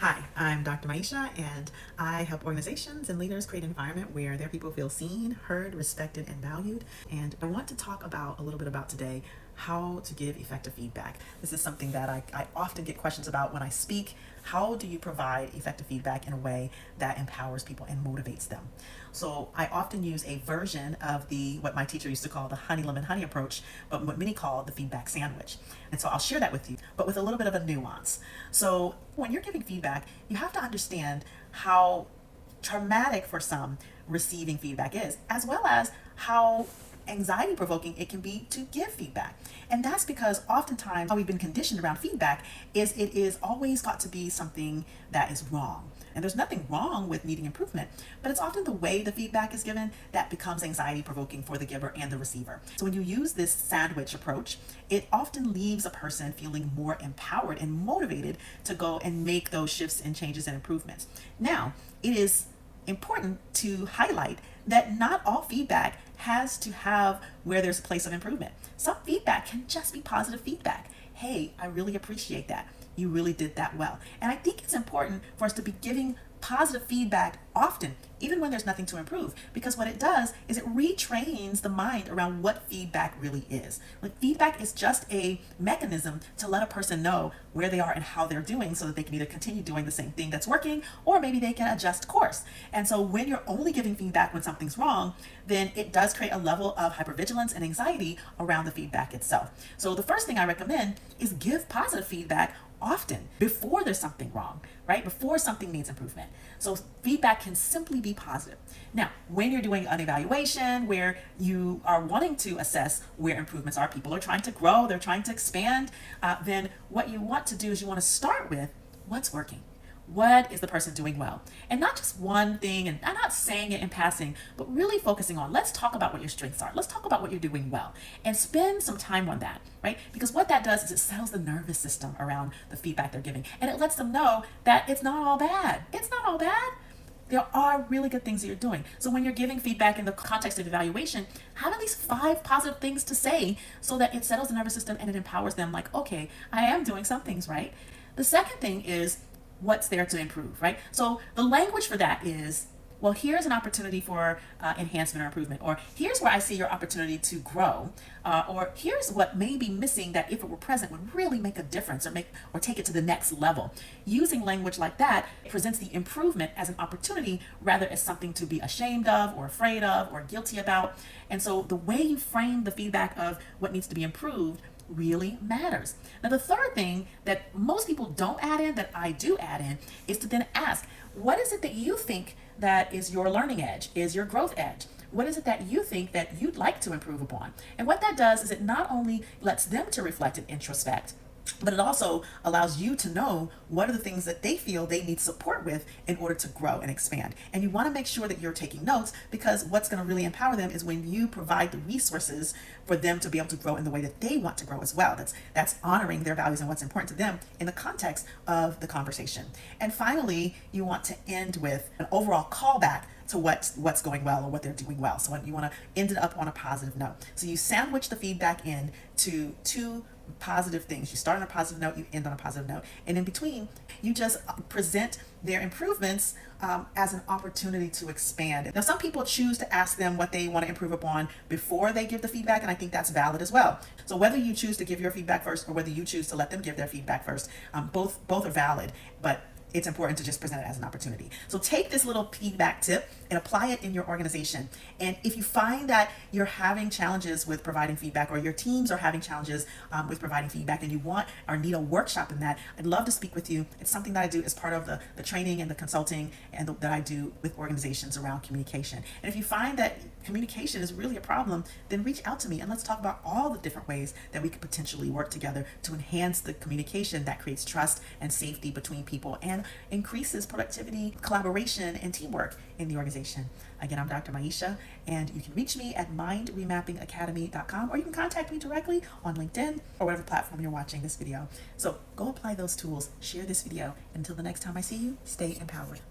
Hi, I'm Dr. Maisha, and I help organizations and leaders create an environment where their people feel seen, heard, respected, and valued. And I want to talk about a little bit about today how to give effective feedback. This is something that I often get questions about when I speak. How do you provide effective feedback in a way that empowers people and motivates them? So I often use a version of the what my teacher used to call the honey lemon honey approach, but what many call the feedback sandwich. And so I'll share that with you, but with a little bit of a nuance. So when you're giving feedback, you have to understand how traumatic for some receiving feedback is, as well as how anxiety provoking it can be to give feedback. And that's because oftentimes how we've been conditioned around feedback is it is always got to be something that is wrong. And there's nothing wrong with needing improvement, but it's often the way the feedback is given that becomes anxiety provoking for the giver and the receiver. So when you use this sandwich approach, it often leaves a person feeling more empowered and motivated to go and make those shifts and changes and improvements. Now, it is important to highlight that not all feedback has to have where there's a place of improvement. Some feedback can just be positive feedback. Hey, I really appreciate that. You really did that well. And I think it's important for us to be giving positive feedback often, even when there's nothing to improve, because what it does is it retrains the mind around what feedback really is. Like, feedback is just a mechanism to let a person know where they are and how they're doing so that they can either continue doing the same thing that's working, or maybe they can adjust course. And so when you're only giving feedback when something's wrong, then it does create a level of hypervigilance and anxiety around the feedback itself. So the first thing I recommend is give positive feedback often before there's something wrong, right? Before something needs improvement. So feedback can simply be positive. Now, when you're doing an evaluation where you are wanting to assess where improvements are, people are trying to grow, they're trying to expand, then what you want to do is you want to start with what's working. What is the person doing well? And not just one thing, and I'm not saying it in passing, but really focusing on, let's talk about what your strengths are. Let's talk about what you're doing well and spend some time on that, right? Because what that does is it settles the nervous system around the feedback they're giving. And it lets them know that it's not all bad. It's not all bad. There are really good things that you're doing. So when you're giving feedback in the context of evaluation, have at least 5 positive things to say so that it settles the nervous system and it empowers them, like, okay, I am doing some things right. The second thing is, what's there to improve, right? So the language for that is, well, here's an opportunity for enhancement or improvement, or here's where I see your opportunity to grow, or here's what may be missing that if it were present would really make a difference or take it to the next level. Using language like that presents the improvement as an opportunity rather as something to be ashamed of or afraid of or guilty about. And so the way you frame the feedback of what needs to be improved really matters. Now, the third thing that most people don't add in, that I do add in, is to then ask, what is it that you think that is your learning edge, is your growth edge? What is it that you think that you'd like to improve upon? And what that does is it not only lets them to reflect and introspect, but it also allows you to know what are the things that they feel they need support with in order to grow and expand. And you want to make sure that you're taking notes, because what's going to really empower them is when you provide the resources for them to be able to grow in the way that they want to grow as well. That's honoring their values and what's important to them in the context of the conversation. And finally, you want to end with an overall callback to what's going well or what they're doing well. So you want to end it up on a positive note. So you sandwich the feedback in to 2 positive things. You start on a positive note, you end on a positive note, and in between you just present their improvements as an opportunity to expand. Now, some people choose to ask them what they want to improve upon before they give the feedback, and I think that's valid as well. So whether you choose to give your feedback first or whether you choose to let them give their feedback first, both are valid, but it's important to just present it as an opportunity. So take this little feedback tip and apply it in your organization. And if you find that you're having challenges with providing feedback, or your teams are having challenges with providing feedback, and you want or need a workshop in that, I'd love to speak with you. It's something that I do as part of the training and the consulting that I do with organizations around communication. And if you find that communication is really a problem, then reach out to me and let's talk about all the different ways that we could potentially work together to enhance the communication that creates trust and safety between people and increases productivity, collaboration, and teamwork in the organization. Again, I'm Dr. Maisha, and you can reach me at mindremappingacademy.com, or you can contact me directly on LinkedIn or whatever platform you're watching this video. So go apply those tools, share this video. Until the next time I see you, stay empowered.